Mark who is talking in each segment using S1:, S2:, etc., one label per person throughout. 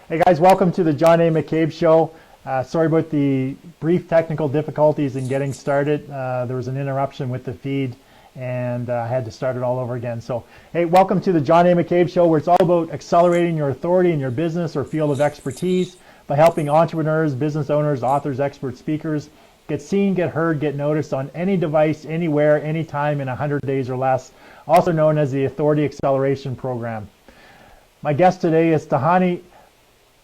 S1: Hey guys, welcome to the John A. McCabe Show. Sorry about the brief technical difficulties in getting started. There was an interruption with the feed and I had to start it all over again. So, hey, welcome to the John A. McCabe Show, where it's all about accelerating your authority in your business or field of expertise by helping entrepreneurs, business owners, authors, experts, speakers get seen, get heard, get noticed on any device, anywhere, anytime in 100 days or less, also known as the Authority Acceleration Program. My guest today is Tahani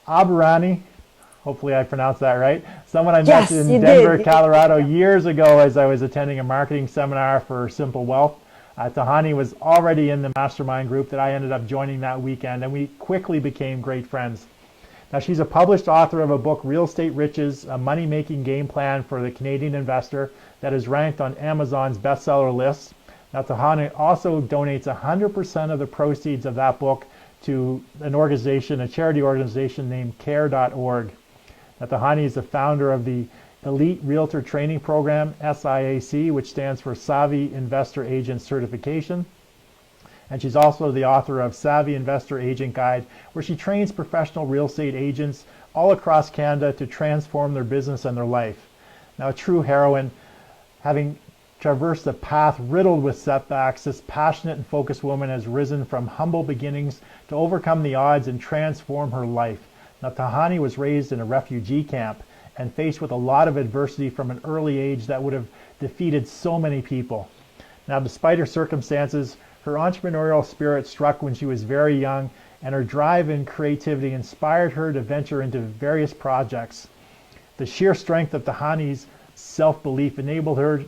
S1: Aburaneh. Hopefully I pronounced that right. Someone I met in Denver, Colorado years ago as I was attending a marketing seminar for Simple Wealth. Tahani was already in the mastermind group that I ended up joining that weekend, and we quickly became great friends. Now, she's a published author of a book, Real Estate Riches, a money-making game plan for the Canadian investor, that is ranked on Amazon's bestseller list. Now, Tahani also donates 100% of the proceeds of that book to an organization, a charity organization named care.org. Now, Tahani is the founder of the Elite Realtor training program, SIAC, which stands for Savvy Investor Agent Certification. And she's also the author of Savvy Investor Agent Guide, where she trains professional real estate agents all across Canada to transform their business and their life. Now, a true heroine, having traversed a path riddled with setbacks, this passionate and focused woman has risen from humble beginnings to overcome the odds and transform her life. Now, Tahani was raised in a refugee camp and faced with a lot of adversity from an early age that would have defeated so many people. Now, despite her circumstances, her entrepreneurial spirit struck when she was very young, and her drive and creativity inspired her to venture into various projects. The sheer strength of Tahani's self-belief enabled her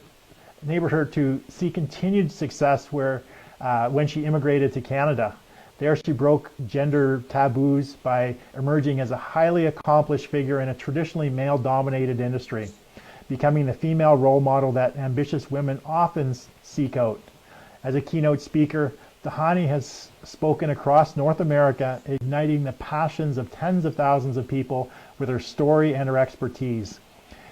S1: to see continued success when she immigrated to Canada. There she broke gender taboos by emerging as a highly accomplished figure in a traditionally male-dominated industry, becoming the female role model that ambitious women often seek out. As a keynote speaker, Tahani has spoken across North America, igniting the passions of tens of thousands of people with her story and her expertise.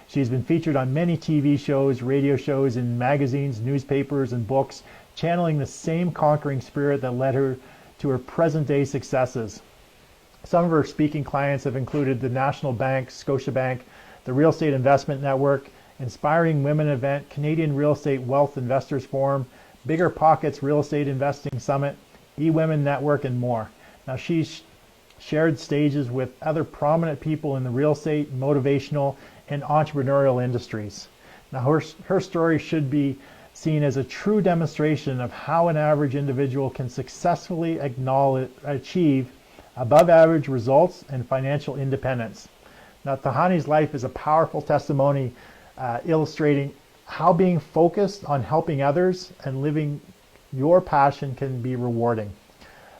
S1: She's been featured on many TV shows, radio shows, in magazines, newspapers, and books, channeling the same conquering spirit that led her to her present-day successes. Some of her speaking clients have included the National Bank, Scotiabank, the Real Estate Investment Network, Inspiring Women Event, Canadian Real Estate Wealth Investors Forum, Bigger Pockets Real Estate Investing Summit, eWomen Network, and more. Now, she's shared stages with other prominent people in the real estate, motivational, and entrepreneurial industries. Now, her story should be seen as a true demonstration of how an average individual can successfully achieve above average results and financial independence. Now, Tahani's life is a powerful testimony illustrating how being focused on helping others and living your passion can be rewarding.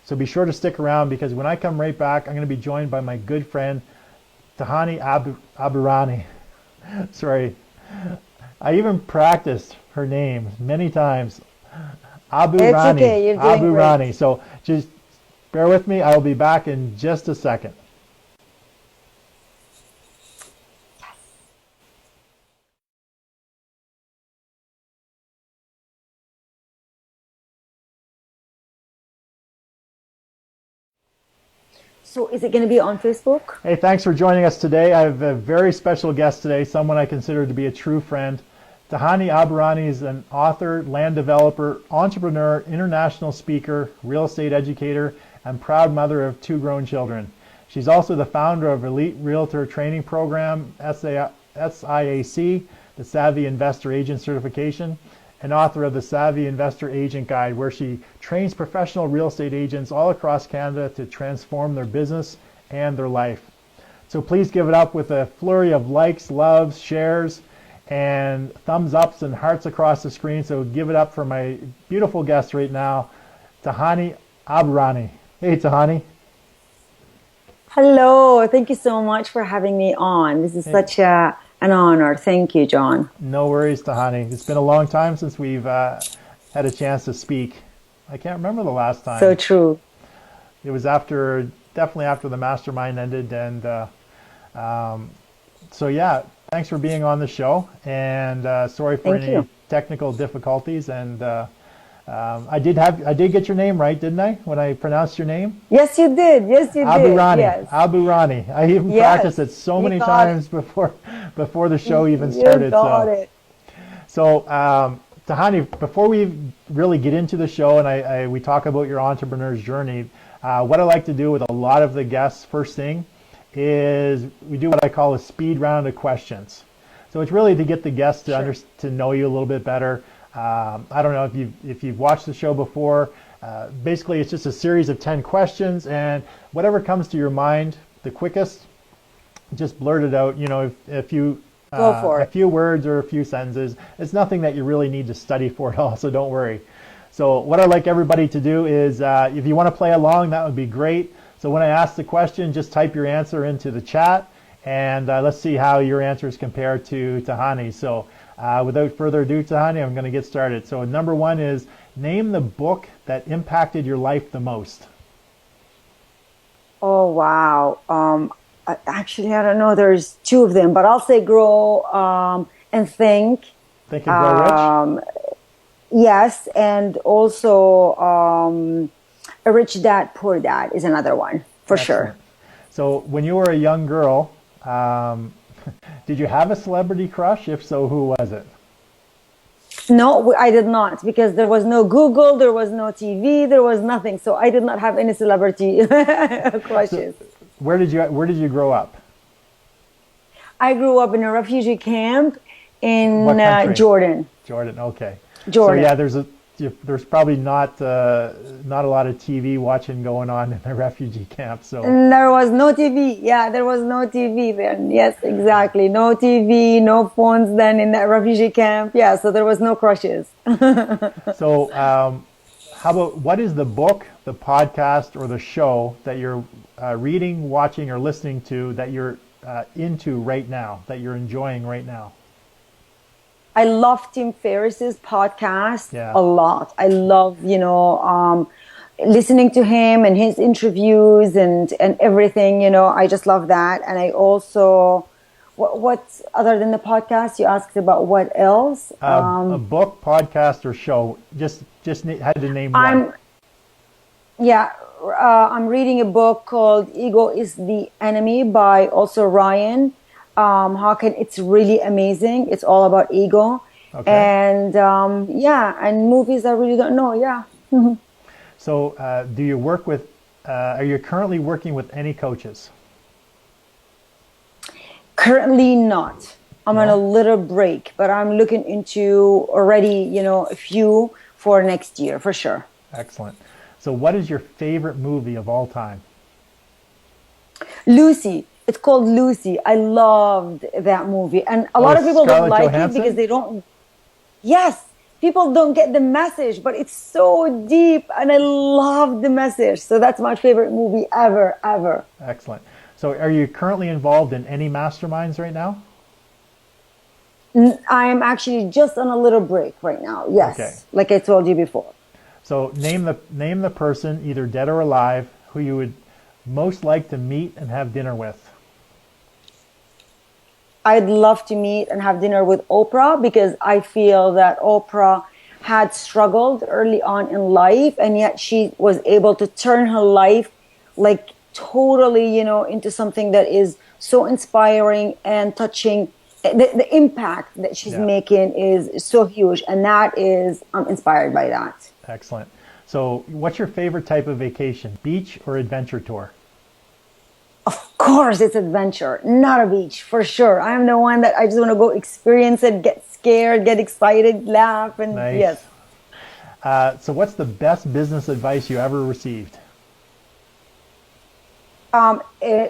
S1: So be sure to stick around, because when I come right back, I'm going to be joined by my good friend, Tahani Aburaneh. Sorry, I even practiced her name many times. Aburaneh.
S2: It's okay, you're doing
S1: Aburaneh.
S2: great.
S1: So just bear with me. I will be back in just a second.
S2: So is it going to be on Facebook?
S1: Hey, thanks for joining us today. I have a very special guest today, someone I consider to be a true friend. Tahani Aburaneh is an author, land developer, entrepreneur, international speaker, real estate educator, and proud mother of 2 grown children. She's also the founder of Elite Realtor training program, SIAC, the Savvy Investor Agent Certification, and author of the Savvy Investor Agent Guide, where she trains professional real estate agents all across Canada to transform their business and their life. So please give it up with a flurry of likes, loves, shares, and thumbs ups and hearts across the screen. So give it up for my beautiful guest right now, Tahani Aburaneh. Hey, Tahani.
S2: Hello, thank you so much for having me on. This is such an honor. Thank you, John.
S1: No worries, Tahani. It's been a long time since we've had a chance to speak. I can't remember the last time.
S2: So true.
S1: It was definitely after the mastermind ended, and so yeah, thanks for being on the show, and sorry for any technical difficulties, and I did get your name right, didn't I? When I pronounced your name?
S2: Yes, you did. Yes, you did.
S1: Aburaneh.
S2: Yes.
S1: Aburaneh. I even practiced it so many times before the show even started.
S2: You got it.
S1: So, Tahani, before we really get into the show and we talk about your entrepreneur's journey, what I like to do with a lot of the guests first thing is we do what I call a speed round of questions. So it's really to get the guests to know you a little bit better. I don't know if you've watched the show before. Basically, it's just a series of 10 questions, and whatever comes to your mind the quickest, just blurt it out. You know, if you
S2: Go for it.
S1: a few words or a few sentences. It's nothing that you really need to study for at all, so don't worry. So what I'd like everybody to do is, if you want to play along, that would be great. So when I ask the question, just type your answer into the chat, and let's see how your answers compare to Tahani. So without further ado, Tahani, I'm going to get started. So number one is, name the book that impacted your life the most.
S2: Oh, wow. Actually, I don't know. There's two of them, but I'll say Grow and Think.
S1: Think and Grow Rich?
S2: Yes, and also A Rich Dad, Poor Dad is another one, for sure.
S1: So when you were a young girl, did you have a celebrity crush? If so, who was it?
S2: No, I did not, because there was no Google, there was no TV, there was nothing. So I did not have any celebrity crushes.
S1: So where did you grow up?
S2: I grew up in a refugee camp in Jordan.
S1: Jordan, okay.
S2: Jordan.
S1: So yeah, there's probably not a lot of TV watching going on in a refugee camp. So
S2: there was no TV. Yeah, there was no TV then. Yes, exactly. No TV, no phones then in that refugee camp. Yeah, so there was no crushes.
S1: So how about, what is the book, the podcast, or the show that you're reading, watching, or listening to that you're into right now, that you're enjoying right now?
S2: I love Tim Ferriss's podcast a lot. I love, listening to him and his interviews and everything, I just love that. And I also, what other than the podcast, you asked about what else?
S1: A book, podcast, or show. Just had to name one.
S2: I'm reading a book called Ego is the Enemy by also Ryan Hawken. It's really amazing. It's all about ego. Okay. And and movies I really don't know. Yeah.
S1: So do you work with, are you currently working with any coaches?
S2: Currently not. I'm on a little break, but I'm looking into already, a few for next year for sure.
S1: Excellent. So what is your favorite movie of all time?
S2: Lucy. It's called Lucy. I loved that movie. And a lot of people don't like it because they don't... Yes, people don't get the message, but it's so deep and I love the message. So that's my favorite movie ever, ever.
S1: Excellent. So are you currently involved in any masterminds right now?
S2: I'm actually just on a little break right now. Yes, okay. Like I told you before.
S1: So name the person, either dead or alive, who you would most like to meet and have dinner with.
S2: I'd love to meet and have dinner with Oprah, because I feel that Oprah had struggled early on in life, and yet she was able to turn her life like totally, into something that is so inspiring and touching. The impact that she's making is so huge, and that is, I'm inspired by that.
S1: Excellent. So what's your favorite type of vacation, beach or adventure tour?
S2: Of course, it's adventure, not a beach, for sure. I am the one that I just want to go experience it, get scared, get excited, laugh, and
S1: nice.
S2: Yes.
S1: So what's the best business advice you ever received?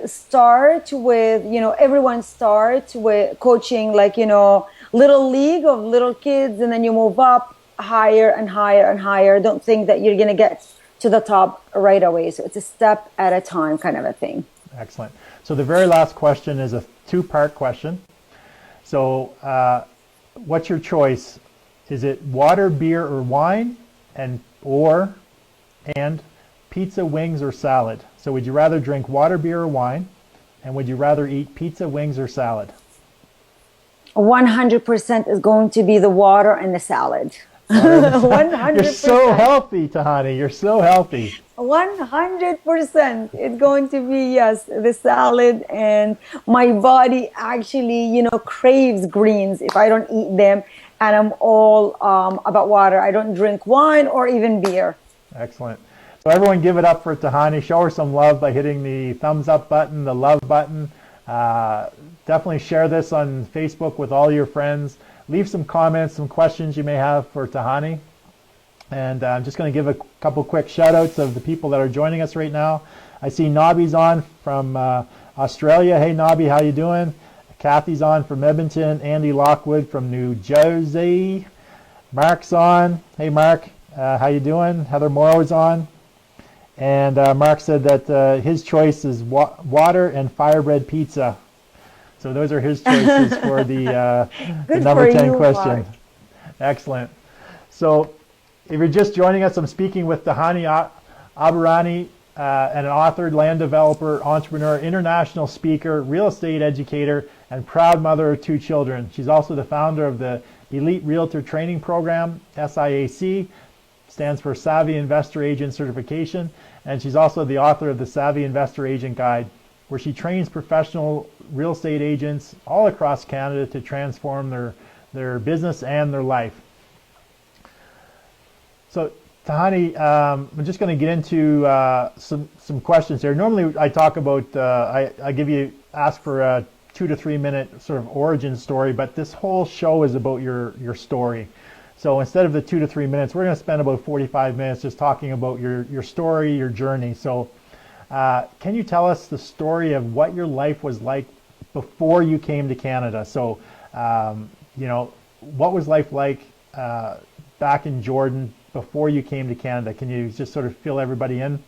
S2: Start with, everyone starts with coaching, like, little league of little kids, and then you move up higher and higher and higher. Don't think that you're going to get to the top right away. So it's a step at a time kind of a thing.
S1: Excellent. So the very last question is a two-part question. So what's your choice? Is it water, beer, or wine? And pizza, wings, or salad? So would you rather drink water, beer, or wine? And would you rather eat pizza, wings, or salad?
S2: 100% is going to be the water and the salad.
S1: You're so
S2: 100%.
S1: healthy, Tahani. You're so healthy.
S2: 100%. It's going to be, yes, the salad. And my body actually, craves greens if I don't eat them. And I'm all about water. I don't drink wine or even beer.
S1: Excellent. So everyone give it up for Tahani. Show her some love by hitting the thumbs up button, the love button. Definitely share this on Facebook with all your friends. Leave some comments, some questions you may have for Tahani. And I'm just going to give a couple quick shout outs of the people that are joining us right now. I see Nobby's on from Australia. Hey Nobby, how you doing? Kathy's on from Edmonton. Andy Lockwood from New Jersey. Mark's on. Hey Mark, how you doing? Heather Morrow's on. And Mark said that his choice is water and firebread pizza. So those are his choices for the number 10 question. Mark. Excellent. So if you're just joining us, I'm speaking with Tahani Aburaneh, an author, land developer, entrepreneur, international speaker, real estate educator, and proud mother of 2 children. She's also the founder of the Elite Realtor training program, SIAC, stands for Savvy Investor Agent Certification, and she's also the author of the Savvy Investor Agent Guide, where she trains professional real estate agents all across Canada to transform their business and their life. So Tahani, I'm just going to get into some questions here. Normally I talk about, I ask for a 2 to 3 minute sort of origin story, but this whole show is about your story. So instead of the 2 to 3 minutes, we're going to spend about 45 minutes just talking about your story, your journey. So can you tell us the story of what your life was like before you came to Canada? So, what was life like back in Jordan before you came to Canada? Can you just sort of fill everybody in?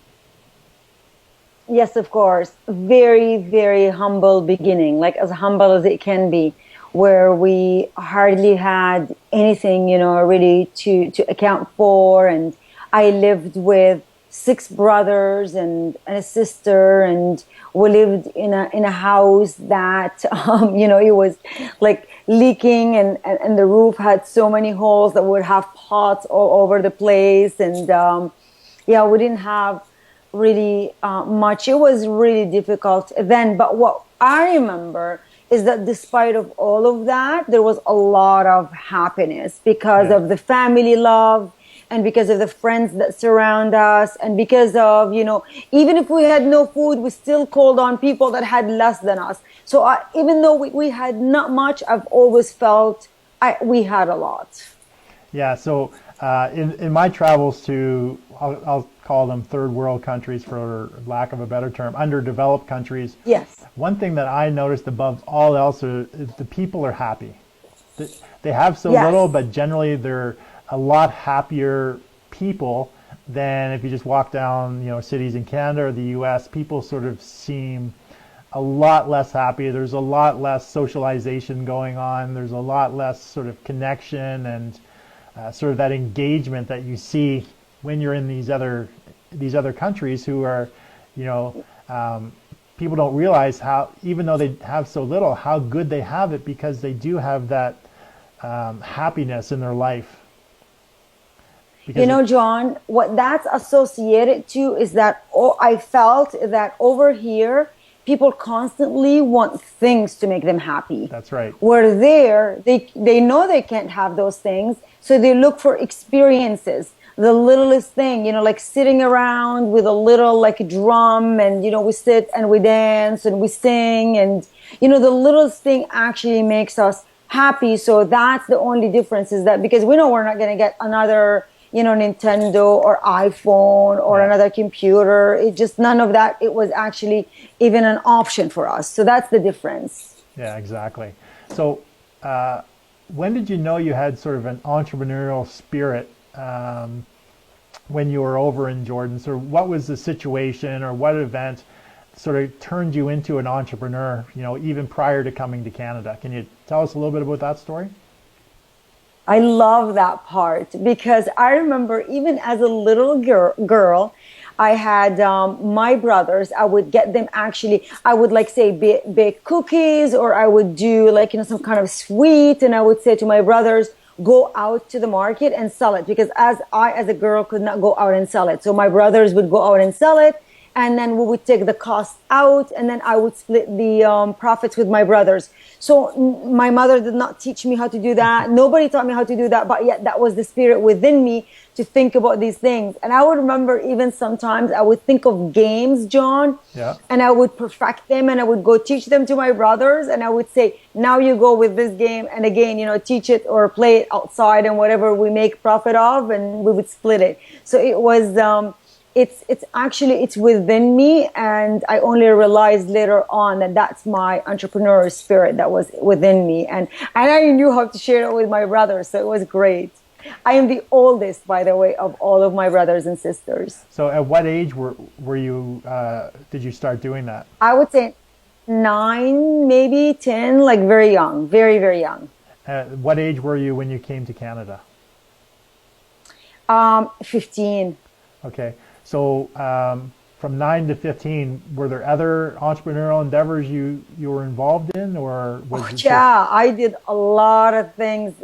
S2: Yes, of course. Very, very humble beginning, like as humble as it can be, where we hardly had anything, really to account for. And I lived with 6 brothers and a sister, and we lived in a house that, it was like leaking, and the roof had so many holes that would have pots all over the place. And we didn't have really much. It was really difficult then. But what I remember is that despite of all of that, there was a lot of happiness because of the family love, and because of the friends that surround us, and because of, even if we had no food, we still called on people that had less than us. So even though we had not much, I've always felt we had a lot.
S1: Yeah, so in my travels to, I'll call them third world countries for lack of a better term, underdeveloped countries.
S2: Yes.
S1: One thing that I noticed above all else is the people are happy. They have so little, but generally they're a lot happier people than if you just walk down, cities in Canada or the US. People sort of seem a lot less happy. There's a lot less socialization going on. There's a lot less sort of connection and sort of that engagement that you see when you're in these other countries who are, people don't realize how, even though they have so little, how good they have it because they do have that happiness in their life. Because
S2: John, what that's associated to is that I felt that over here, people constantly want things to make them happy.
S1: That's right.
S2: Where there, they know they can't have those things, so they look for experiences. The littlest thing, like sitting around with a little like drum, and we sit and we dance and we sing, and the littlest thing actually makes us happy. So that's the only difference, is that because we know we're not going to get another Nintendo or iPhone or another computer. It just, none of that. It was actually even an option for us. So that's the difference.
S1: Yeah, exactly. So when did you know you had sort of an entrepreneurial spirit when you were over in Jordan? So what was the situation or what event sort of turned you into an entrepreneur, even prior to coming to Canada? Can you tell us a little bit about that story?
S2: I love that part, because I remember even as a little girl, I had my brothers. I would get them, actually, I would bake cookies, or I would do some kind of sweet, and I would say to my brothers, go out to the market and sell it, because as a girl, could not go out and sell it. So my brothers would go out and sell it, and then we would take the cost out, and then I would split the profits with my brothers. So my mother did not teach me how to do that. Nobody taught me how to do that, but yet that was the spirit within me to think about these things. And I would remember even sometimes I would think of games, John,
S1: Yeah.
S2: and I would perfect them, and I would go teach them to my brothers, and I would say, now you go with this game, and again, teach it or play it outside, and whatever we make profit of, and we would split it. So it was, it's within me, and I only realized later on that that's my entrepreneurial spirit that was within me, and I knew how to share it with my brothers, so it was great. I am the oldest, by the way, of all of my brothers and sisters.
S1: So at what age were you did you start doing that?
S2: I would say 9, maybe 10, like very young, very, very young.
S1: What age were you when you came to Canada?
S2: 15.
S1: Okay. So from 9 to 15, were there other entrepreneurial endeavors you were involved in, or was it
S2: Yeah, I did a lot of things.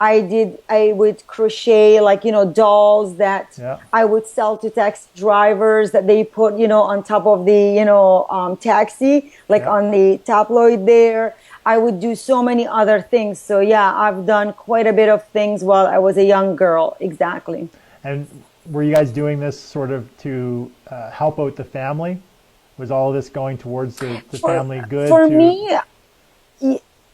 S2: I would crochet, like, dolls that
S1: Yeah.
S2: I would sell to taxi drivers that they put, on top of the, taxi, like
S1: Yeah.
S2: on the tabloid there. I would do so many other things. So yeah, I've done quite a bit of things while I was a young girl. Exactly.
S1: And were you guys doing this sort of to help out the family? Was all of this going towards the family good?
S2: For me,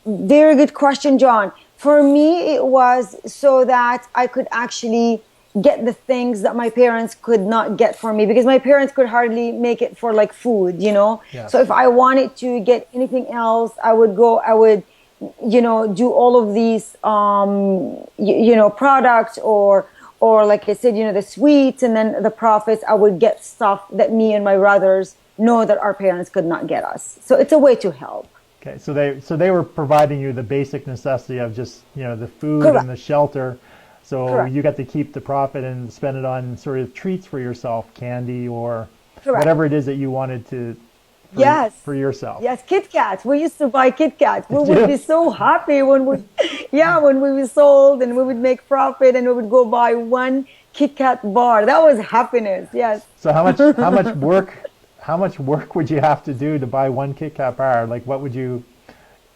S2: very good question, John. For me, it was so that I could actually get the things that my parents could not get for me, because my parents could hardly make it for like food,
S1: Yeah.
S2: So if I wanted to get anything else, I would, do all of these, products or like I said, the sweets, and then the profits, I would get stuff that me and my brothers know that our parents could not get us. So it's a way to help.
S1: Okay, so they were providing you the basic necessity of just the food
S2: Correct.
S1: and the shelter. So
S2: Correct.
S1: you got to keep the profit and spend it on sort of treats for yourself, candy or
S2: Correct.
S1: whatever it is that you wanted to.
S2: Yes.
S1: For yourself.
S2: Yes, Kit Kats. We used to buy Kit Kats. We would be so happy when we were sold, and we would make profit, and we would go buy one Kit Kat bar. That was happiness. Yes.
S1: So how much work would you have to do to buy one Kit Kat bar? Like, what would you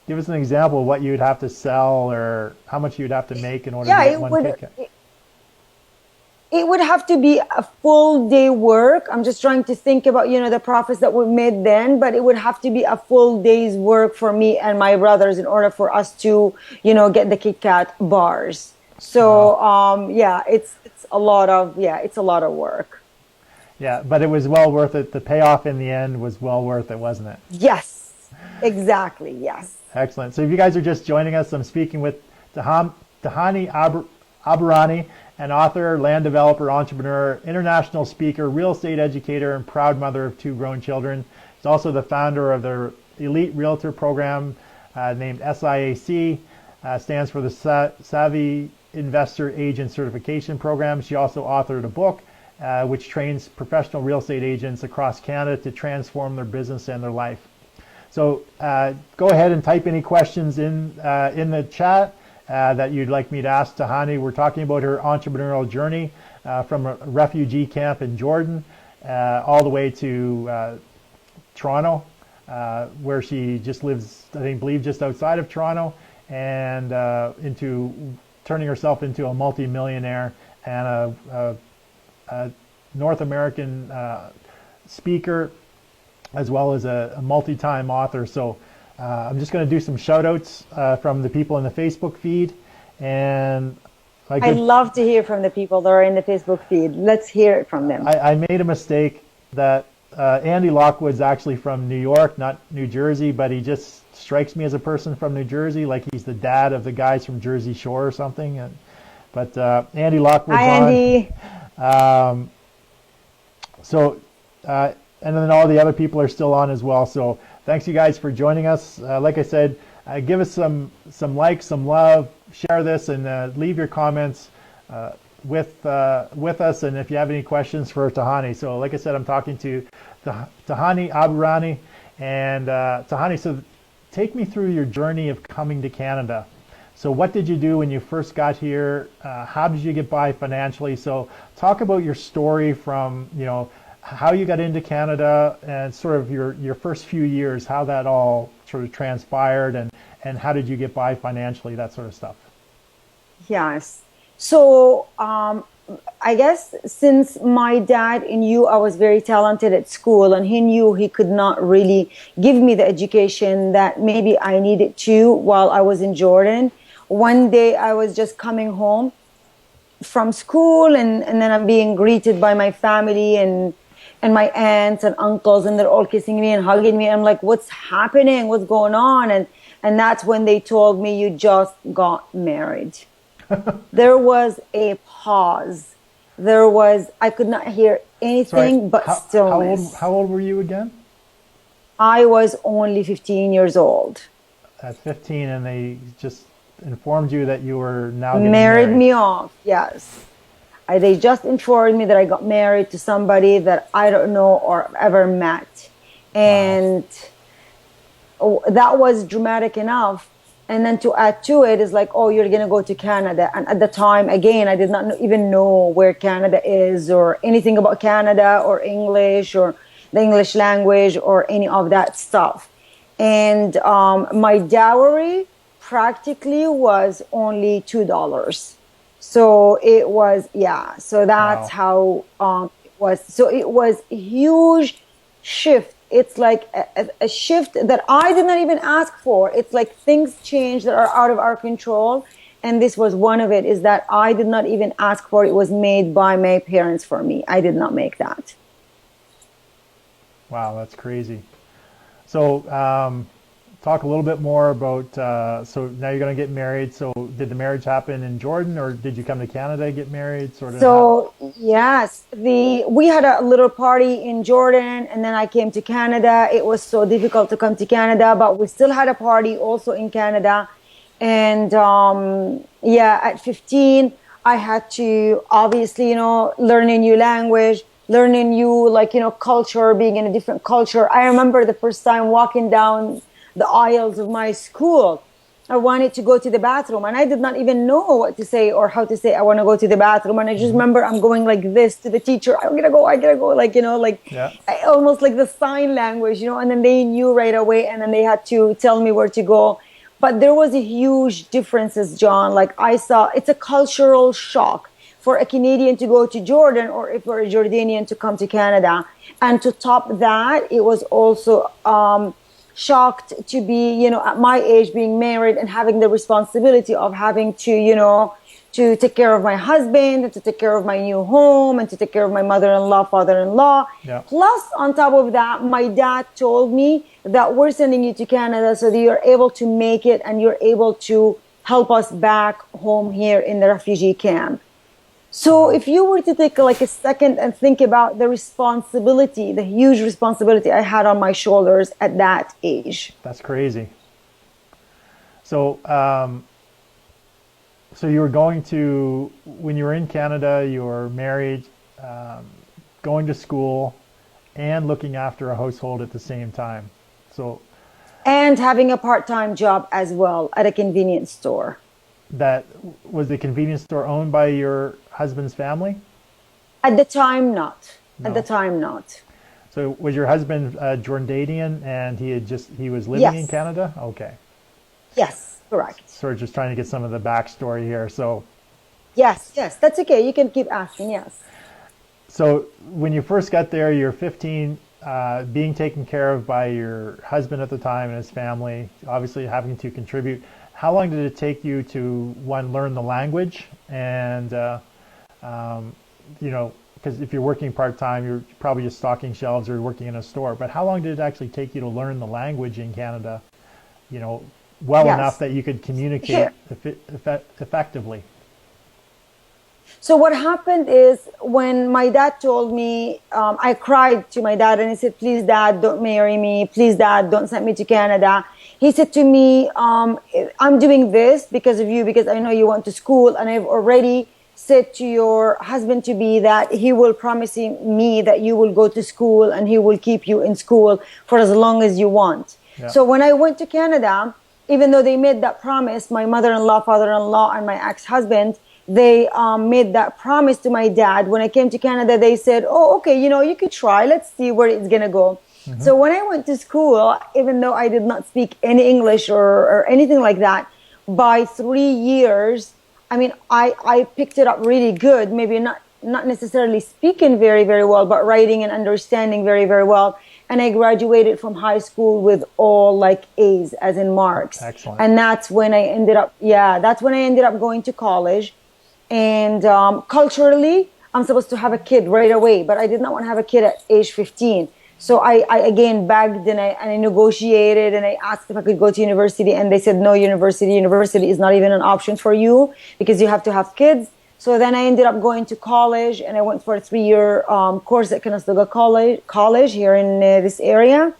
S1: give us an example of what you'd have to sell, or how much you'd have to make in order to get one Kit Kat?
S2: It would have to be a full day work. I'm just trying to think about, the profits that we made then, but it would have to be a full day's work for me and my brothers in order for us to, get the Kit Kat bars. So, it's a lot of work.
S1: Yeah, but it was well worth it. The payoff in the end was well worth it, wasn't it?
S2: Yes, exactly. Yes.
S1: Excellent. So if you guys are just joining us, I'm speaking with Tahani Aburaneh, an author, land developer, entrepreneur, international speaker, real estate educator, and proud mother of 2 grown children. She's also the founder of the Elite Realtor program named SIAC, stands for the Savvy Investor Agent Certification Program. She also authored a book which trains professional real estate agents across Canada to transform their business and their life. So go ahead and type any questions in the chat that you'd like me to ask Tahani. We're talking about her entrepreneurial journey from a refugee camp in Jordan all the way to Toronto, where she just lives, I believe just outside of Toronto, and into turning herself into a multi-millionaire and a North American speaker, as well as a multi-time author. So I'm just going to do some shout outs from the people in the Facebook feed. And
S2: I love to hear from the people that are in the Facebook feed. Let's hear it from them.
S1: I made a mistake that Andy Lockwood's actually from New York, not New Jersey, but he just strikes me as a person from New Jersey, like he's the dad of the guys from Jersey Shore or something. But Andy Lockwood's
S2: Hi, Andy.
S1: on. And then all the other people are still on as well. So thanks you guys for joining us. Like I said, give us some likes, some love, share this, and leave your comments with us. And if you have any questions for Tahani. So like I said, I'm talking to Tahani Aburaneh. And Tahani, so take me through your journey of coming to Canada. So what did you do when you first got here? How did you get by financially? So talk about your story from, how you got into Canada and sort of your first few years, how that all sort of transpired and how did you get by financially, that sort of stuff.
S2: Yes. So, I guess since my dad knew I was very talented at school and he knew he could not really give me the education that maybe I needed to while I was in Jordan, one day I was just coming home from school and then I'm being greeted by my family and my aunts and uncles and they're all kissing me and hugging me. I'm like, what's happening? What's going on? And that's when they told me you just got married. There was a pause. I could not hear anything but stillness.
S1: How old were you again?
S2: I was only 15 years old.
S1: At 15, and they just informed you that you were now getting
S2: married me off, yes. They just informed me that I got married to somebody that I don't know or ever met. And that was dramatic enough. And then to add to it is like, oh, you're going to go to Canada. And at the time, again, I did not even know where Canada is or anything about Canada or English or the English language or any of that stuff. And my dowry practically was only $2. So it was, so that's how it was. So it was a huge shift. It's like a shift that I did not even ask for. It's like things change that are out of our control. And this was one of it, is that I did not even ask for it. It was made by my parents for me. I did not make that.
S1: Wow, that's crazy. So talk a little bit more about, so now you're going to get married. So did the marriage happen in Jordan or did you come to Canada to get married?
S2: Yes, we had a little party in Jordan and then I came to Canada. It was so difficult to come to Canada, but we still had a party also in Canada. And at 15, I had to obviously, learn a new language, learn a new, culture, being in a different culture. I remember the first time walking down the aisles of my school. I wanted to go to the bathroom and I did not even know what to say or how to say I want to go to the bathroom. And I just remember I'm going like this to the teacher. I gotta go, almost like the sign language, and then they knew right away and then they had to tell me where to go. But there was a huge differences, John. Like I saw, it's a cultural shock for a Canadian to go to Jordan or if for a Jordanian to come to Canada. And to top that, it was also, shocked to be, at my age, being married and having the responsibility of having to, to take care of my husband and to take care of my new home and to take care of my mother-in-law, father-in-law. Yeah. Plus, on top of that, my dad told me that we're sending you to Canada so that you're able to make it and you're able to help us back home here in the refugee camp. So if you were to take a second and think about the responsibility, the huge responsibility I had on my shoulders at that age.
S1: That's crazy. So, so you were going to, when you were in Canada, you were married, going to school, and looking after a household at the same time.
S2: And having a part-time job as well at a convenience store.
S1: That was the convenience store owned by your husband's family?
S2: At the time, not.
S1: No.
S2: At the time, not.
S1: So was your husband Jordanian and he was living in Canada? Okay.
S2: Yes, correct.
S1: Sort of just trying to get some of the backstory here. So.
S2: Yes, that's okay. You can keep asking, yes.
S1: So when you first got there, you're 15, being taken care of by your husband at the time and his family, obviously having to contribute. How long did it take you to, one, learn the language? And, because if you're working part-time, you're probably just stocking shelves or working in a store. But how long did it actually take you to learn the language in Canada, enough that you could communicate effectively?
S2: So what happened is when my dad told me, I cried to my dad and he said, please, Dad, don't marry me. Please, Dad, don't send me to Canada. He said to me, I'm doing this because of you, because I know you went to school and I've already said to your husband-to-be that he will promise me that you will go to school and he will keep you in school for as long as you want. Yeah. So when I went to Canada, even though they made that promise, my mother-in-law, father-in-law, and my ex-husband, they made that promise to my dad. When I came to Canada, they said, oh, okay, you could try. Let's see where it's going to go. Mm-hmm. So when I went to school, even though I did not speak any English or anything like that, by 3 years, I mean, I picked it up really good. Maybe not necessarily speaking very, very well, but writing and understanding very, very well. And I graduated from high school with all like A's, as in marks.
S1: Excellent.
S2: And that's when I ended up going to college. And culturally, I'm supposed to have a kid right away, but I did not want to have a kid at age 15. So I again begged and I negotiated and I asked if I could go to university, and they said, no, university is not even an option for you because you have to have kids. So then I ended up going to college, and I went for a 3-year course at Conestoga College here in this area.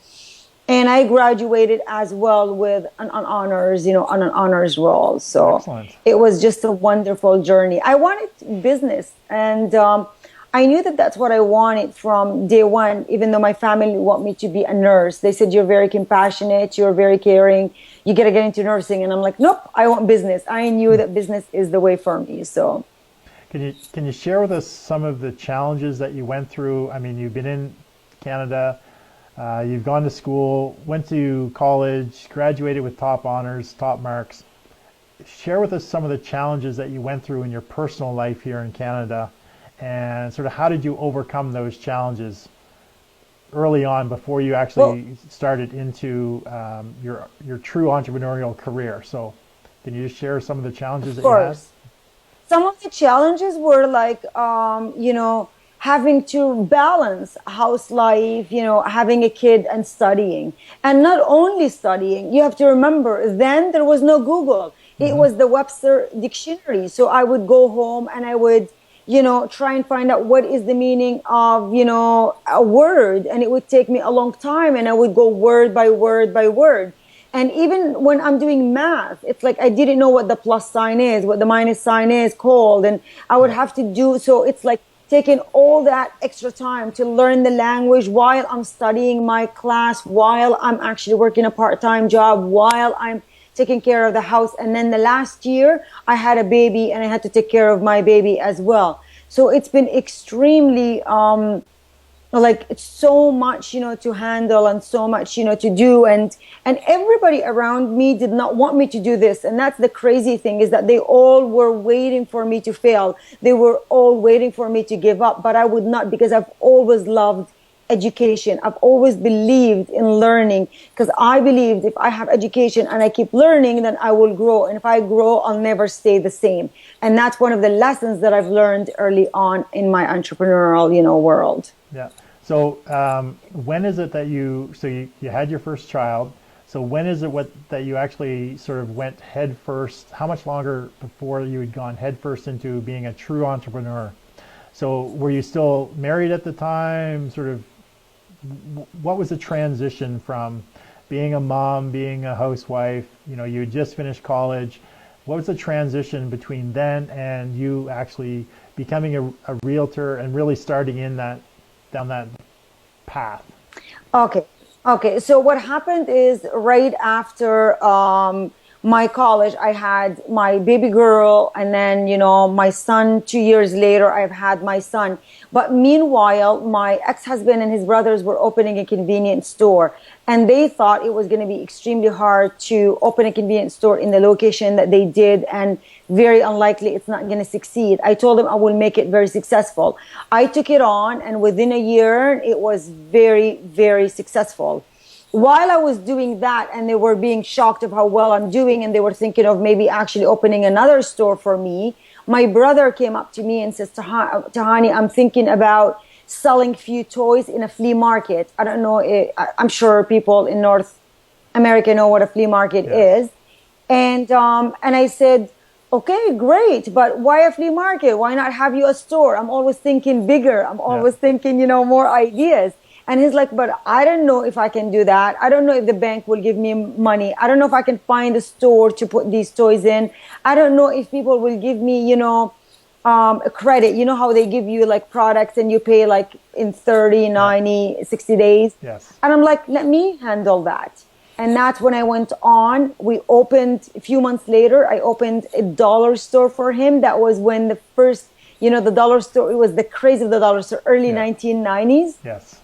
S2: And I graduated as well with an honors, on an honors roll. So
S1: excellent.
S2: It was just a wonderful journey. I wanted business, and I knew that that's what I wanted from day one, even though my family want me to be a nurse. They said, you're very compassionate, you're very caring, you got to get into nursing. And I'm like, nope, I want business. I knew that business is the way for me. So
S1: can you share with us some of the challenges that you went through? I mean, you've been in Canada, you've gone to school, went to college, graduated with top honors, top marks. Share with us some of the challenges that you went through in your personal life here in Canada, and sort of how did you overcome those challenges early on before you actually started into your true entrepreneurial career. So can you just share some of the challenges that you had?
S2: Some of the challenges were like, having to balance house life, having a kid and studying. And not only studying, you have to remember, then there was no Google. It was the Webster dictionary. So I would go home and I would, try and find out what is the meaning of, a word. And it would take me a long time, and I would go word by word by word. And even when I'm doing math, it's like I didn't know what the plus sign is, what the minus sign is called. And I would have to do, so it's like taking all that extra time to learn the language while I'm studying my class, while I'm actually working a part-time job, while I'm taking care of the house. And then the last year I had a baby, and I had to take care of my baby as well. So it's been extremely, it's so much, to handle, and so much, to do. And everybody around me did not want me to do this. And that's the crazy thing, is that they all were waiting for me to fail. They were all waiting for me to give up, but I would not, because I've always loved education. I've always believed in learning, because I believed if I have education and I keep learning, then I will grow. And if I grow, I'll never stay the same. And that's one of the lessons that I've learned early on in my entrepreneurial, world.
S1: Yeah. So when is it that you had your first child? So when is it that you actually sort of went head first? How much longer before you had gone head first into being a true entrepreneur? So were you still married at the time? Sort of, what was the transition from being a mom, being a housewife? You had just finished college. What was the transition between then and you actually becoming a realtor and really starting down that path? Okay. So what happened is, right after my college, I had my baby girl, and then, my son. 2 years later, I've had my son. But meanwhile, my ex-husband and his brothers were opening a convenience store, and they thought it was going to be extremely hard to open a convenience store in the location that they did, and very unlikely it's not going to succeed. I told them I will make it very successful. I took it on, and within a year, it was very, very successful. While I was doing that, and they were being shocked of how well I'm doing, and they were thinking of maybe actually opening another store for me, my brother came up to me and says, Tahani, I'm thinking about selling few toys in a flea market. I don't know, I'm sure people in North America know what a flea market is. And I said, okay, great, but why a flea market? Why not have you a store? I'm always thinking bigger. I'm always thinking, more ideas. And he's like, but I don't know if I can do that. I don't know if the bank will give me money. I don't know if I can find a store to put these toys in. I don't know if people will give me, a credit. You know how they give you like products and you pay like in 30, 90, 60 days? Yes.
S2: And I'm like, let me handle that. And that's when I went on. We opened, a few months later, I opened a dollar store for him. That was when the first, the dollar store, it was the craze of the dollar store, early 1990s.
S1: Yes.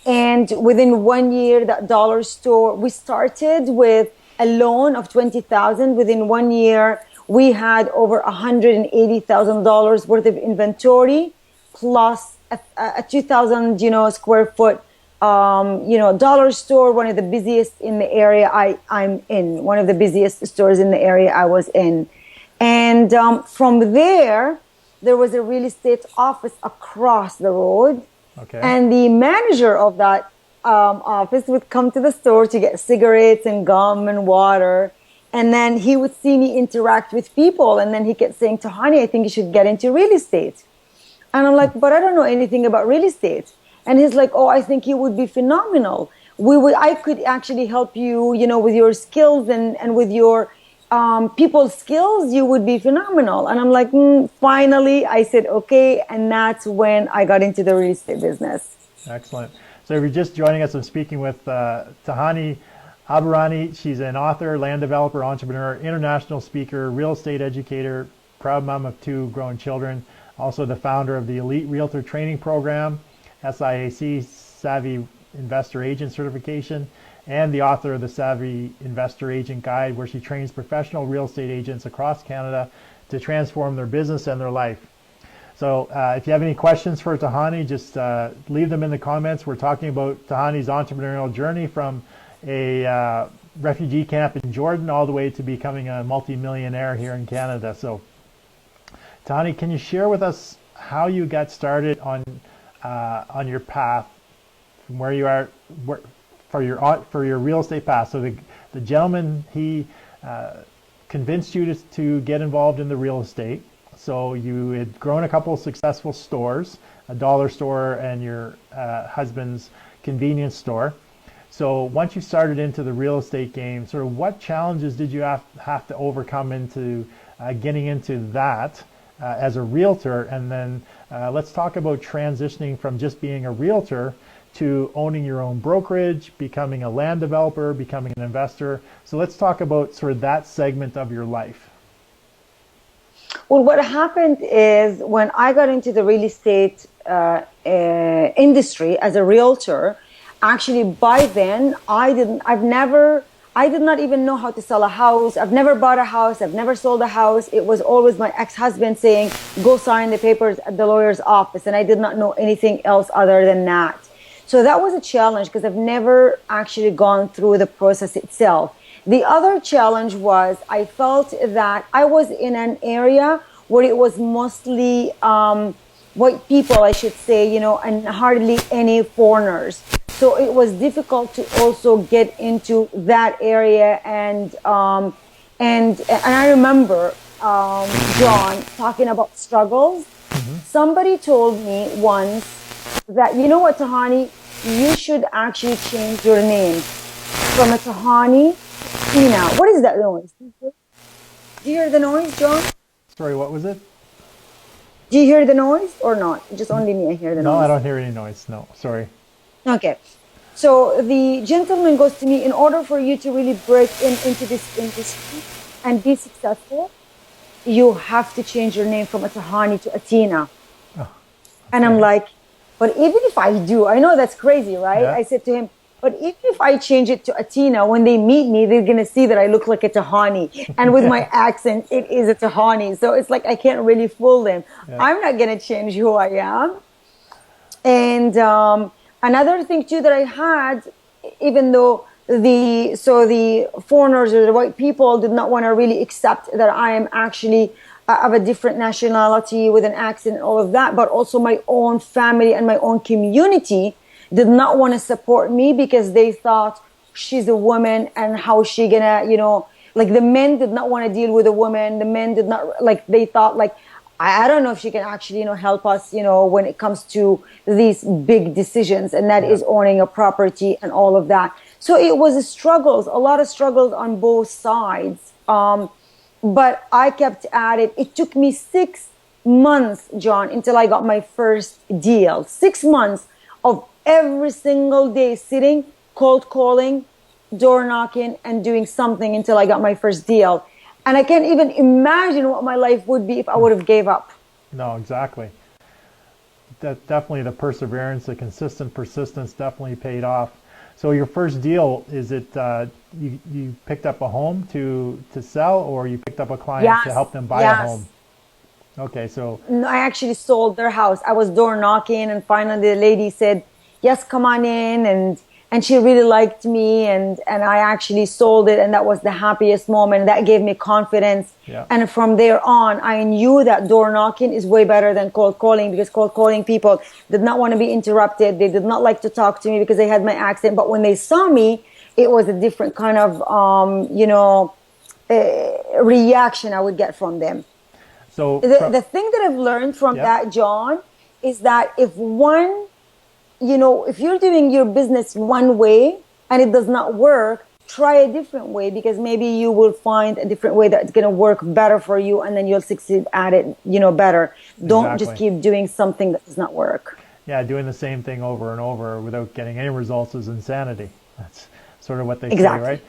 S2: And within 1 year, that dollar store, we started with a loan of $20,000. Within 1 year, we had over $180,000 worth of inventory, plus a 2,000, square foot, dollar store, one of the busiest in the area I'm in, one of the busiest stores in the area I was in. And from there was a real estate office across the road.
S1: Okay.
S2: And the manager of that office would come to the store to get cigarettes and gum and water. And then he would see me interact with people. And then he kept saying, Tahani, I think you should get into real estate. And I'm like, but I don't know anything about real estate. And he's like, oh, I think you would be phenomenal. I could actually help you, with your skills and with your people skills, you would be phenomenal. And I'm like, finally, I said, okay. And that's when I got into the real estate business.
S1: Excellent. So if you're just joining us, I'm speaking with Tahani Aburaneh. She's an author, land developer, entrepreneur, international speaker, real estate educator, proud mom of 2 grown children, also the founder of the Elite Realtor training program, SIAC, Savvy Investor Agent certification, and the author of the Savvy Investor Agent Guide, where she trains professional real estate agents across Canada to transform their business and their life. So if you have any questions for Tahani, just leave them in the comments. We're talking about Tahani's entrepreneurial journey from a refugee camp in Jordan all the way to becoming a multi-millionaire here in Canada. So Tahani, can you share with us how you got started on your path from where you are for your real estate path? So the gentleman, he convinced you to get involved in the real estate. So you had grown a couple of successful stores, a dollar store and your husband's convenience store. So once you started into the real estate game, sort of what challenges did you have to overcome into getting into that as a realtor? And then let's talk about transitioning from just being a realtor to owning your own brokerage, becoming a land developer, becoming an investor. So let's talk about sort of that segment of your life.
S2: Well, what happened is when I got into the real estate industry as a realtor, actually by then I did not even know how to sell a house. I've never bought a house. I've never sold a house. It was always my ex-husband saying, go sign the papers at the lawyer's office. And I did not know anything else other than that. So that was a challenge because I've never actually gone through the process itself. The other challenge was I felt that I was in an area where it was mostly white people, I should say, and hardly any foreigners. So it was difficult to also get into that area. And I remember, John, talking about struggles. Mm-hmm. Somebody told me once that, you know what, Tahani, you should actually change your name from a Tahani to Tina. What is that noise? Do you hear the noise, John?
S1: Sorry, what was it?
S2: Do you hear the noise or not? Just only me, I hear the noise.
S1: No, I don't hear any noise. No, sorry.
S2: Okay. So the gentleman goes to me, in order for you to really break into this industry and be successful, you have to change your name from a Tahani to a Tina. Oh, okay. And I'm like, but even if I do, I know that's crazy, right? Yeah. I said to him, but even if I change it to a Tina, when they meet me, they're going to see that I look like a Tahani. And with my accent, it is a Tahani. So it's like I can't really fool them. Yeah. I'm not going to change who I am. And another thing, too, that I had, even though the foreigners or the white people did not want to really accept that I am actually of a different nationality with an accent and all of that, but also my own family and my own community did not want to support me because they thought she's a woman and how is she gonna, like the men did not want to deal with a woman. The men did not, like they thought like, I don't know if she can actually, help us, when it comes to these big decisions, and that is owning a property and all of that. So it was a lot of struggles on both sides. But I kept at it. It took me 6 months, John, until I got my first deal. 6 months of every single day sitting, cold calling, door knocking and doing something until I got my first deal. And I can't even imagine what my life would be if I would have gave up.
S1: No, exactly. That definitely, the perseverance, the consistent persistence definitely paid off. So your first deal, is it you picked up a home to sell, or you picked up a client to help them buy a home? Okay, so
S2: no, I actually sold their house. I was door knocking, and finally the lady said, "Yes, come on in," and she really liked me, and I actually sold it, and that was the happiest moment. That gave me confidence.
S1: Yeah.
S2: And from there on, I knew that door knocking is way better than cold calling, because cold calling people did not want to be interrupted. They did not like to talk to me because they had my accent. But when they saw me, it was a different kind of, reaction I would get from them.
S1: so
S2: The thing that I've learned from that, John, is that if you're doing your business one way and it does not work, try a different way, because maybe you will find a different way that's going to work better for you, and then you'll succeed at it, better. Don't just keep doing something that does not work.
S1: Yeah, doing the same thing over and over without getting any results is insanity. That's sort of what they say, right?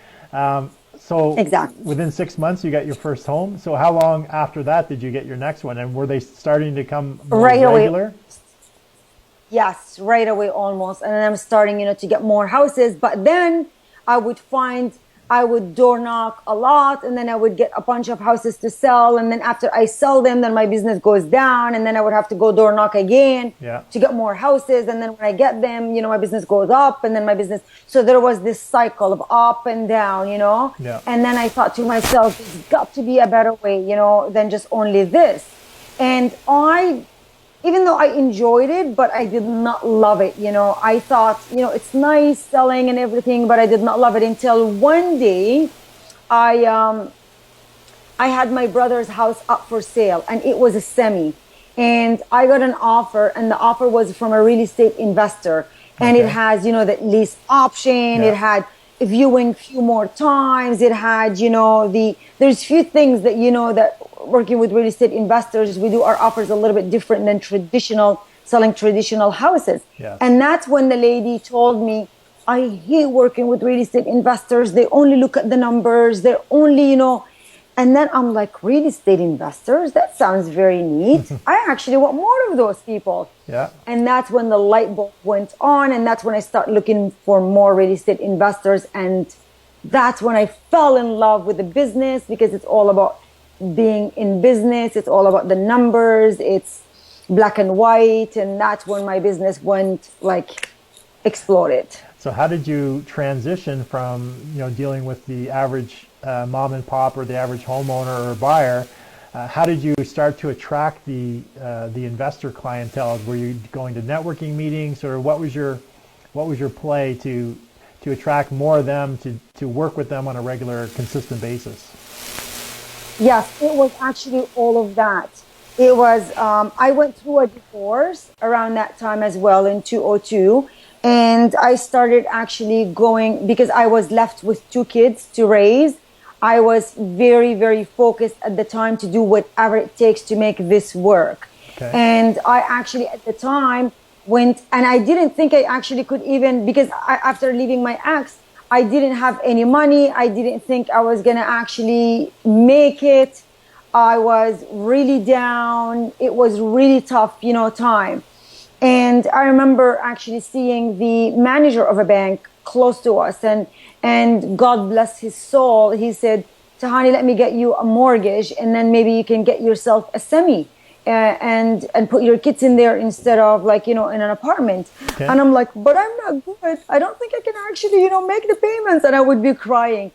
S1: So within 6 months, you got your first home. So how long after that did you get your next one? And were they starting to come more regular?
S2: Yes, right away almost. And then I'm starting, to get more houses. But then I would door knock a lot, and then I would get a bunch of houses to sell. And then after I sell them, then my business goes down, and then I would have to go door knock again to get more houses. And then when I get them, my business goes up, and then my business. So there was this cycle of up and down,
S1: Yeah.
S2: And then I thought to myself, there's got to be a better way, than just only this. And even though I enjoyed it, but I did not love it. I thought, it's nice selling and everything, but I did not love it until one day I had my brother's house up for sale, and it was a semi, and I got an offer, and the offer was from a real estate investor, and it has, that lease option. It had viewing few more times. It had, there's few things that, that working with real estate investors, we do our offers a little bit different than selling traditional houses.
S1: Yes.
S2: And that's when the lady told me, I hate working with real estate investors. They only look at the numbers. They're only, and then I'm like, real estate investors? That sounds very neat. I actually want more of those people.
S1: Yeah.
S2: And that's when the light bulb went on, and that's when I started looking for more real estate investors. And that's when I fell in love with the business, because it's all about being in business. It's all about the numbers. It's black and white. And that's when my business went exploded.
S1: So how did you transition from, dealing with the average mom and pop or the average homeowner or buyer? How did you start to attract the investor clientele? Were you going to networking meetings, or what was your play to attract more of them, to work with them on a regular, consistent basis?
S2: Yes, it was actually all of that. It was, I went through a divorce around that time as well in 2002. And I started actually going, because I was left with 2 kids to raise. I was very, very focused at the time to do whatever it takes to make this work.
S1: Okay.
S2: And I actually at the time went, and I didn't think I actually could even, because after leaving my ex, I didn't have any money. I didn't think I was going to actually make it. I was really down. It was really tough, time. And I remember actually seeing the manager of a bank close to us, and God bless his soul. He said, Tahani, let me get you a mortgage, and then maybe you can get yourself a semi. And put your kids in there instead of in an apartment. Okay. And I'm like, but I'm not good. I don't think I can actually, make the payments. And I would be crying.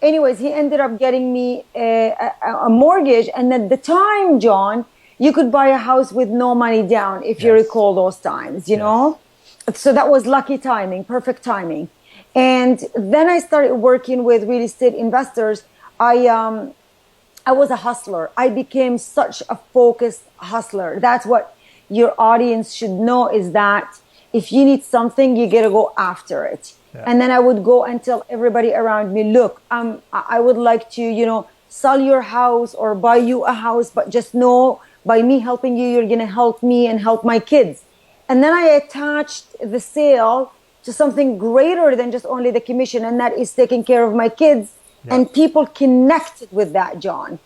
S2: Anyways, he ended up getting me a mortgage. And at the time, John, you could buy a house with no money down, if you recall those times, you know? So that was lucky timing, perfect timing. And then I started working with real estate investors. I was a hustler. I became such a focused hustler. That's what your audience should know, is that if you need something, you got to go after it. Yeah. And then I would go and tell everybody around me, look, I would like to, sell your house or buy you a house, but just know by me helping you, you're going to help me and help my kids. And then I attached the sale to something greater than just only the commission, and that is taking care of my kids. And people connected with that, John.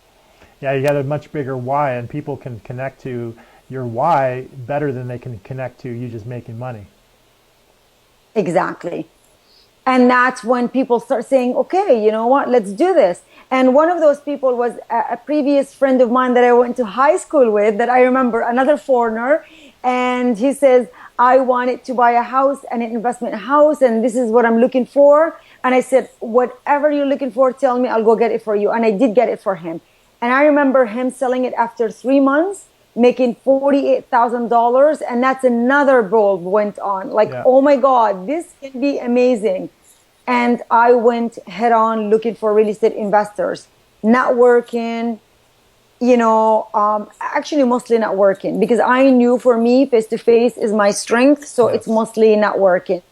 S1: Yeah, you got a much bigger why, and people can connect to your why better than they can connect to you just making money.
S2: Exactly. And that's when people start saying, okay, you know what, let's do this. And one of those people was a previous friend of mine that I went to high school with, that I remember, another foreigner. And he says, I wanted to buy a house, and an investment house, and this is what I'm looking for. And I said, whatever you're looking for, tell me, I'll go get it for you. And I did get it for him. And I remember him selling it after 3 months, making $48,000. And that's another bulb went on. Like, oh my God, this can be amazing. And I went head on looking for real estate investors, networking, actually mostly networking, because I knew for me, face-to-face is my strength. So it's mostly networking.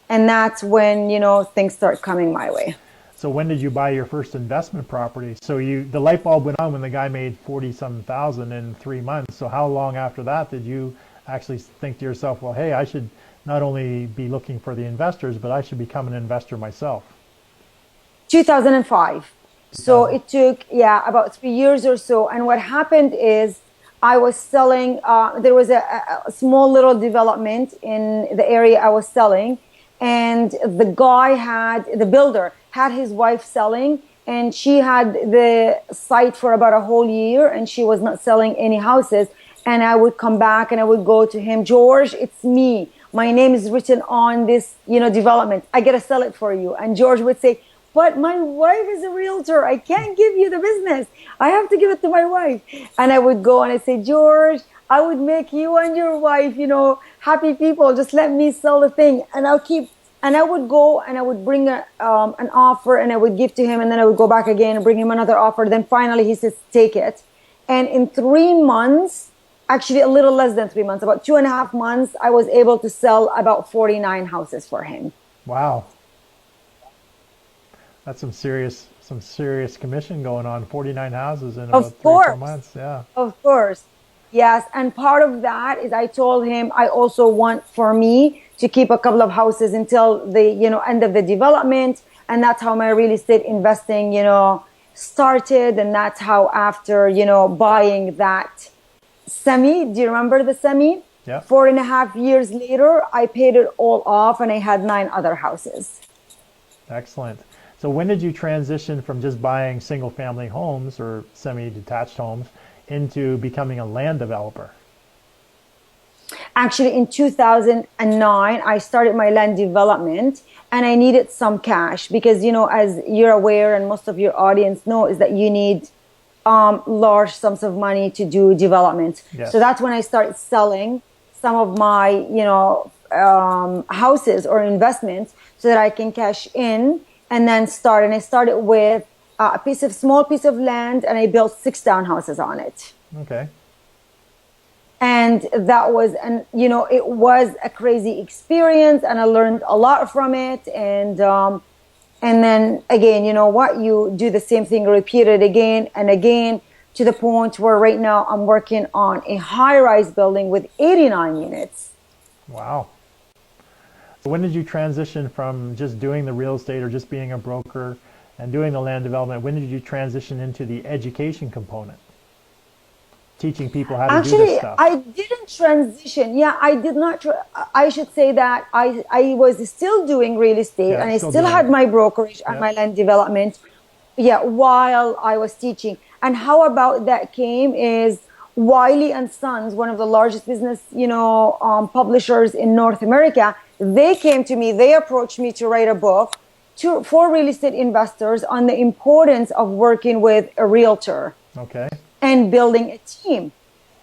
S2: And that's when, things start coming my way.
S1: So when did you buy your first investment property? So the light bulb went on when the guy made 40-some thousand in 3 months. So how long after that did you actually think to yourself, well, hey, I should not only be looking for the investors, but I should become an investor myself?
S2: 2005. So it took, about 3 years or so. And what happened is I was selling, there was a small little development in the area I was selling. And the builder had his wife selling, and she had the site for about a whole year, and she was not selling any houses. And I would come back and I would go to him, George, it's me. My name is written on this, development. I got to sell it for you. And George would say, but my wife is a realtor. I can't give you the business. I have to give it to my wife. And I would go and I say, George, I would make you and your wife, happy people. Just let me sell the thing. And I would go and I would bring an offer, and I would give to him, and then I would go back again and bring him another offer. Then finally he says, take it. And in 3 months, actually a little less than 3 months, about 2.5 months, I was able to sell about 49 houses for him.
S1: Wow. That's some serious commission going on. 49 houses in about 3-4 months. Yeah.
S2: Of course. Yes. And part of that is I told him I also want for me to keep a couple of houses until the, end of the development. And that's how my real estate investing, started. And that's how after, buying that semi, do you remember the semi?
S1: Yeah.
S2: 4.5 years later, I paid it all off, and I had 9 other houses.
S1: Excellent. So when did you transition from just buying single family homes or semi-detached homes into becoming a land developer?
S2: Actually, in 2009, I started my land development, and I needed some cash because, as you're aware, and most of your audience know, is that you need large sums of money to do development.
S1: Yes.
S2: So that's when I started selling some of my, houses or investments so that I can cash in and then start. And I started with a small piece of land, and I built 6 townhouses on it.
S1: Okay.
S2: And that was, it was a crazy experience, and I learned a lot from it. And then again, you do the same thing, repeat it again and again, to the point where right now I'm working on a high-rise building with 89 units.
S1: Wow. So when did you transition from just doing the real estate or just being a broker and doing the land development? When did you transition into the education component? Teaching people how to do this stuff.
S2: I didn't transition. Yeah, I did not. I should say that I was still doing real estate, and I still had my brokerage and my land development. Yeah, while I was teaching. And how about that came is Wiley and Sons, one of the largest business, publishers in North America. They came to me. They approached me to write a book for real estate investors on the importance of working with a realtor.
S1: Okay.
S2: And building a team.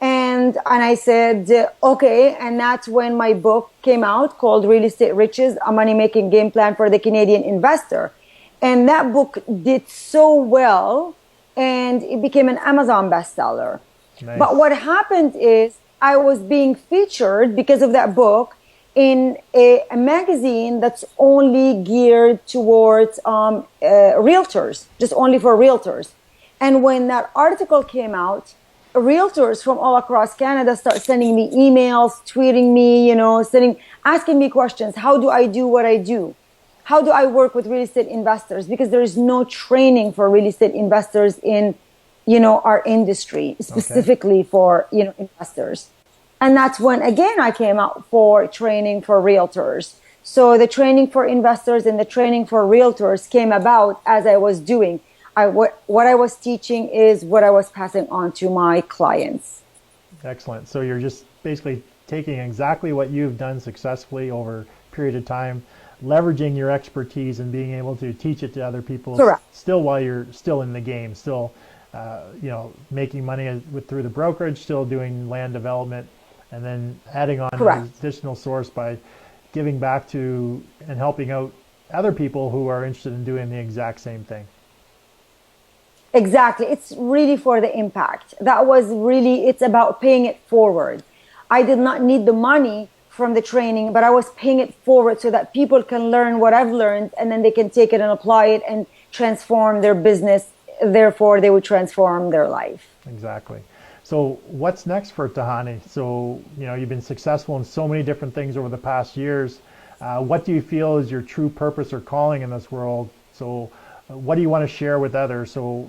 S2: And I said, okay. And that's when my book came out called Real Estate Riches, a money-making game plan for the Canadian investor. And that book did so well, and it became an Amazon bestseller.
S1: Nice.
S2: But what happened is I was being featured because of that book in a magazine that's only geared towards realtors, just only for realtors. And when that article came out, realtors from all across Canada start sending me emails, tweeting me, asking me questions. How do I do what I do? How do I work with real estate investors? Because there is no training for real estate investors in, our industry, specifically for, investors. And that's when, again, I came out for training for realtors. So the training for investors and the training for realtors came about as I was doing. What I was teaching is what I was passing on to my clients.
S1: Excellent. So you're just basically taking exactly what you've done successfully over a period of time, leveraging your expertise and being able to teach it to other people.
S2: Correct.
S1: Still while you're still in the game, still making money through the brokerage, still doing land development, and then adding on
S2: Correct.
S1: an additional source by giving back to and helping out other people who are interested in doing the exact same thing.
S2: Exactly. It's really for the impact. It's about paying it forward. I did not need the money from the training, but I was paying it forward so that people can learn what I've learned, and then they can take it and apply it and transform their business. Therefore, they would transform their life.
S1: Exactly. So what's next for Tahani? So, you've been successful in so many different things over the past years. What do you feel is your true purpose or calling in this world? So what do you want to share with others? So,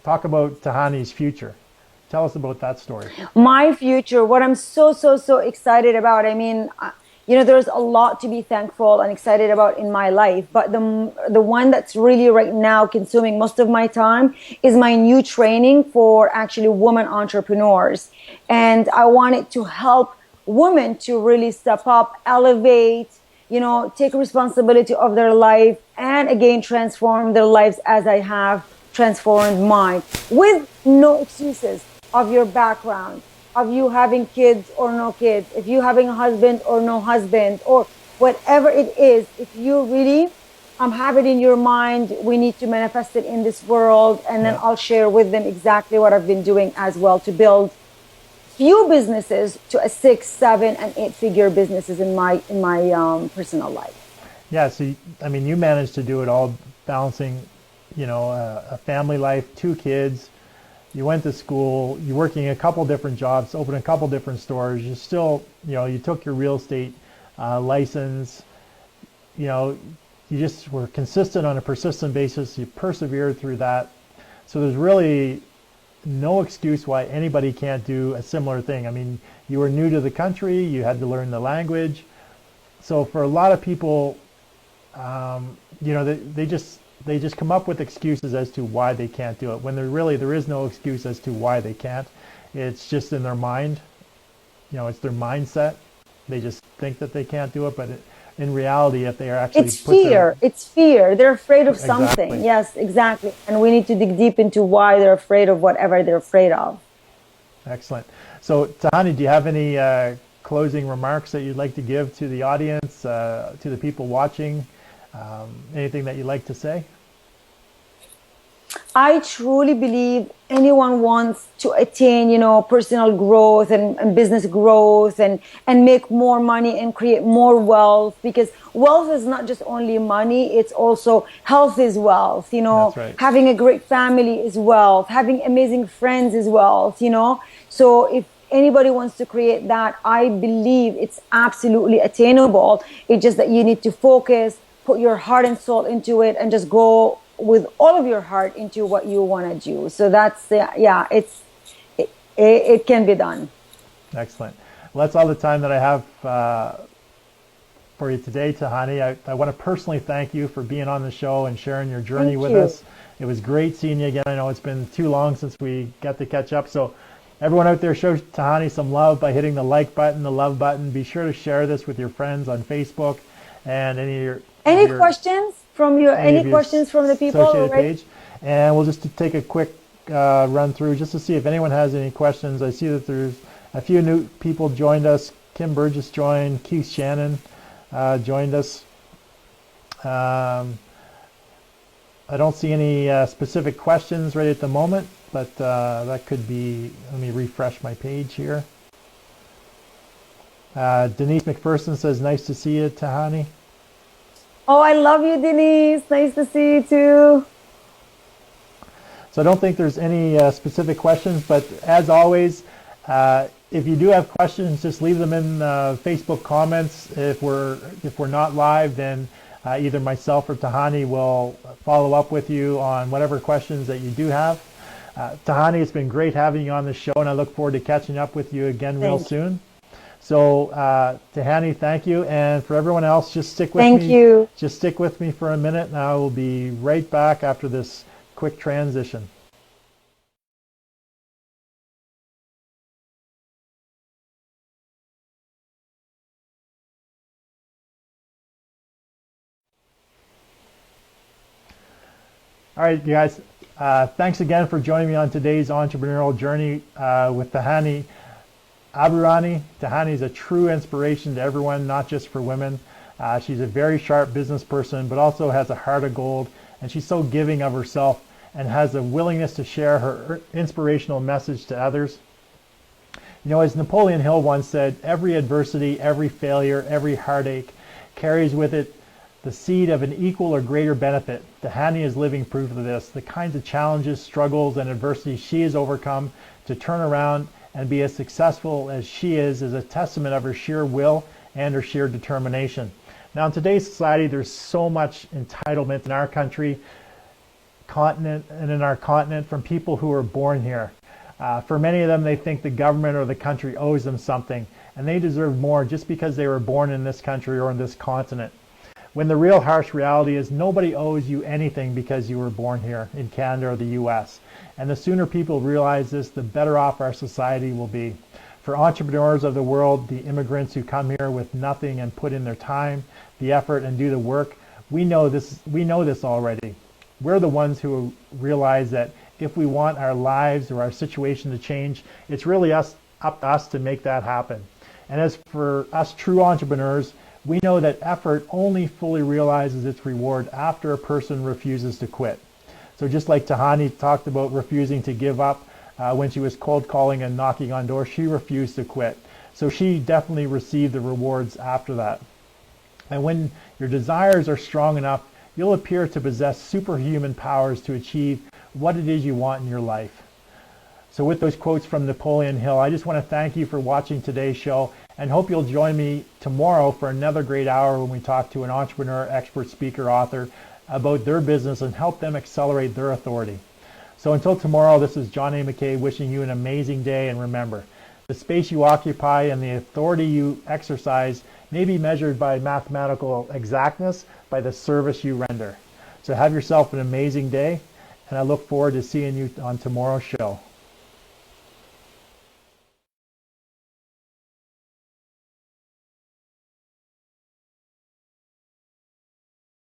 S1: talk about Tahani's future. Tell us about that story.
S2: My future, what I'm so excited about. I mean, there's a lot to be thankful and excited about in my life, but the one that's really right now consuming most of my time is my new training for actually women entrepreneurs. And I wanted to help women to really step up, elevate, take responsibility of their life, and again, transform their lives as I have transformed mine, with no excuses of your background, of you having kids or no kids, if you having a husband or no husband, or whatever it is. If you really have it in your mind, we need to manifest it in this world, and then I'll share with them exactly what I've been doing as well to build few businesses to a 6, 7, and 8-figure businesses in my personal life.
S1: Yeah, so you managed to do it all, balancing, a family life, 2 kids. You went to school, you're working a couple different jobs, opened a couple different stores. You still, you took your real estate license. You just were consistent on a persistent basis. You persevered through that. So there's really no excuse why anybody can't do a similar thing. You were new to the country, you had to learn the language. So for a lot of people, they just come up with excuses as to why they can't do it, when there is no excuse as to why they can't. It's just in their mind. It's their mindset. They just think that they can't do it, but in reality, if they are actually
S2: it's fear. They're afraid of something.
S1: Exactly.
S2: Yes, exactly. And we need to dig deep into why they're afraid of whatever they're afraid of.
S1: Excellent. So Tahani, do you have any closing remarks that you'd like to give to the audience, to the people watching? Anything that you'd like to say?
S2: I truly believe anyone wants to attain, personal growth and business growth and make more money and create more wealth, because wealth is not just only money, it's also health is wealth,
S1: That's right.
S2: Having a great family is wealth, having amazing friends is wealth, So if anybody wants to create that, I believe it's absolutely attainable. It's just that you need to focus, put your heart and soul into it, and just go with all of your heart into what you want to do. So that's, it can be done.
S1: Excellent. Well, that's all the time that I have for you today, Tahani. I want to personally thank you for being on the show and sharing your journey with us. It was great seeing you again. I know it's been too long since we got to catch up. So everyone out there, show Tahani some love by hitting the like button, the love button. Be sure to share this with your friends on Facebook and any
S2: questions from questions from the people
S1: associated page. And we'll just take a quick run through just to see if anyone has any questions. I see that there's a few new people joined us. Kim Burgess joined. Keith Shannon joined us. I don't see any specific questions right at the moment, but that could be. Let me refresh my page here. Denise McPherson says, "Nice to see you, Tahani."
S2: Oh, I love you, Denise. Nice to see you too.
S1: So So I don't think there's any specific questions, but as always, if you do have questions, just leave them in Facebook comments. If we're not live, then either myself or Tahani will follow up with you on whatever questions that you do have. Tahani, it's been great having you on the show, and I look forward to catching up with you again real soon. So, Tahani, thank you, and for everyone else, just stick with me. Thank you. Just stick with me for a minute, and I will be right back after this quick transition. All right, you guys, thanks again for joining me on today's entrepreneurial journey with Tahani Aburaneh. Tahani is a true inspiration to everyone, not just for women. She's a very sharp business person, but also has a heart of gold, and she's so giving of herself and has a willingness to share her inspirational message to others. You know, as Napoleon Hill once said, every adversity, every failure, every heartache carries with it the seed of an equal or greater benefit. Tahani is living proof of this. The kinds of challenges, struggles, and adversity she has overcome to turn around and be as successful as she is a testament of her sheer will and her sheer determination. Now, in today's society, there's so much entitlement in our country, continent, and in our continent from people who are born here. For many of them, they think the government or the country owes them something, and they deserve more just because they were born in this country or in this continent. When the real harsh reality is nobody owes you anything because you were born here in Canada or the US. And the sooner people realize this, the better off our society will be. For entrepreneurs of the world, the immigrants who come here with nothing and put in their time, the effort, and do the work, we know this already. We're the ones who realize that if we want our lives or our situation to change, it's really up to us to make that happen. And as for us true entrepreneurs, we know that effort only fully realizes its reward after a person refuses to quit. So just like Tahani talked about refusing to give up when she was cold calling and knocking on doors, she refused to quit. So she definitely received the rewards after that. And when your desires are strong enough, you'll appear to possess superhuman powers to achieve what it is you want in your life. So with those quotes from Napoleon Hill, I just want to thank you for watching today's show and hope you'll join me tomorrow for another great hour when we talk to an entrepreneur, expert, speaker, author about their business and help them accelerate their authority. So until tomorrow, this is John A. McCabe wishing you an amazing day, and remember, the space you occupy and the authority you exercise may be measured by mathematical exactness by the service you render. So have yourself an amazing day, and I look forward to seeing you on tomorrow's show.